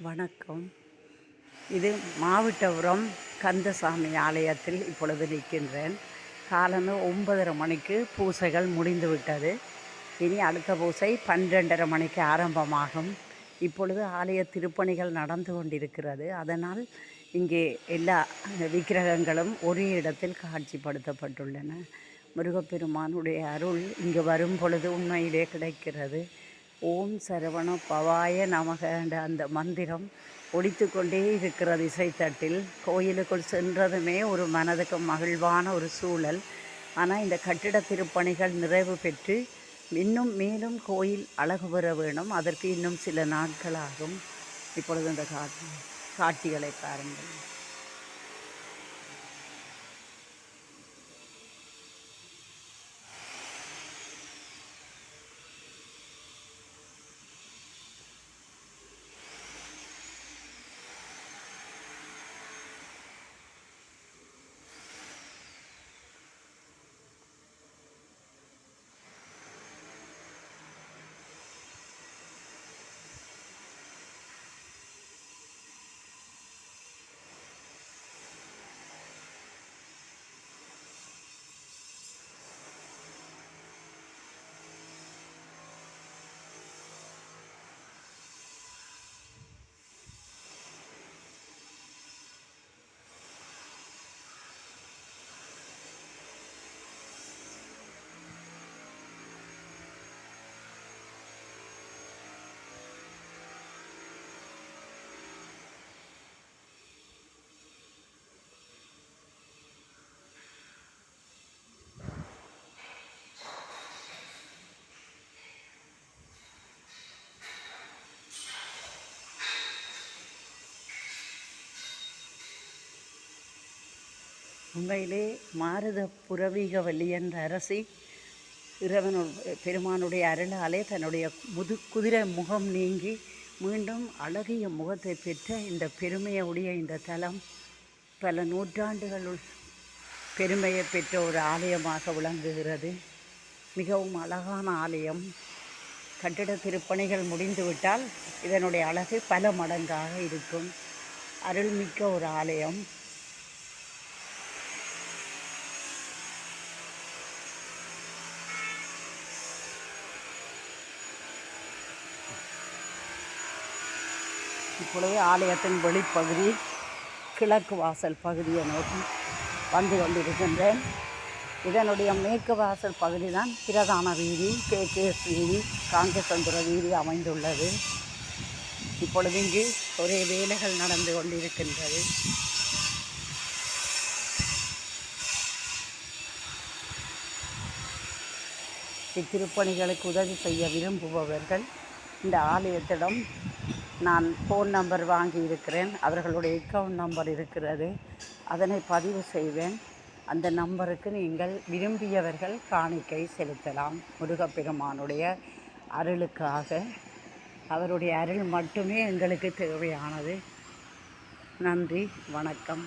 வணக்கம். இது மாவட்டபுரம் கந்தசாமி ஆலயத்தில் இப்பொழுது நிற்கின்றேன். காலமே 9:30 மணிக்கு பூசைகள் முடிந்துவிட்டது. இனி அடுத்த பூசை 12:30 மணிக்கு ஆரம்பமாகும். இப்பொழுது ஆலய திருப்பணிகள் நடந்து கொண்டிருக்கிறது. அதனால் இங்கே எல்லா விக்கிரகங்களும் ஒரே இடத்தில் காட்சிப்படுத்தப்பட்டுள்ளன. முருகப்பெருமானுடைய அருள் இங்கு வரும் பொழுது உண்மையிலே கிடைக்கிறது. ஓம் சரவண பவாய நமக என்ற அந்த மந்திரம் ஒலித்து கொண்டே இருக்கிறது இசைத்தட்டில். கோயிலுக்குள் சென்றதுமே ஒரு மனதுக்கு மகிழ்வான ஒரு சூழல். ஆனால் இந்த கட்டிட திருப்பணிகள் நிறைவு பெற்று இன்னும் மேலும் கோயில் அழகு பெற வேணும். அதற்கு இன்னும் சில நாட்களாகும். இப்பொழுது இந்த காட்சிகளை பாருங்கள். உண்மையிலே மாருத புரவீகவல்லி என்ற அரசி பெருமானுடைய அருளாலே தன்னுடைய குதிரை முகம் நீங்கி மீண்டும் அழகிய முகத்தை பெற்ற இந்த பெருமையுடைய இந்த தலம் பல நூற்றாண்டுகளுள் பெருமையை பெற்ற ஒரு ஆலயமாக விளங்குகிறது. மிகவும் அழகான ஆலயம். கட்டிட திருப்பணிகள் முடிந்துவிட்டால் இதனுடைய அழகு பல மடங்காக இருக்கும். அருள்மிக்க ஒரு ஆலயம். இப்பொழுது ஆலயத்தின் வெளிப்பகுதி கிழக்கு வாசல் பகுதியை நோக்கி வந்து கொண்டிருக்கின்றேன். இதனுடைய மேற்கு வாசல் பகுதி தான் பிரதான வீதி, கேகேஎஸ் வீதி, காங்கேசந்துர வீதி அமைந்துள்ளது. இப்பொழுது இங்கு ஒரே வேலைகள் நடந்து கொண்டிருக்கின்றது. இத்திருப்பணிகளுக்கு உதவி செய்ய விரும்புபவர்கள் இந்த ஆலயத்திடம் நான் ஃபோன் நம்பர் வாங்கியிருக்கிறேன். அவர்களுடைய அக்கவுண்ட் நம்பர் இருக்கிறது. அதனை பதிவு செய்வேன். அந்த நம்பருக்கு நீங்கள் விரும்பியவர்கள் காணிக்கை செலுத்தலாம். முருகப்பெருமானுடைய அருளுக்காக. அவருடைய அருள் மட்டுமே எங்களுக்கு தேவையானது. நன்றி, வணக்கம்.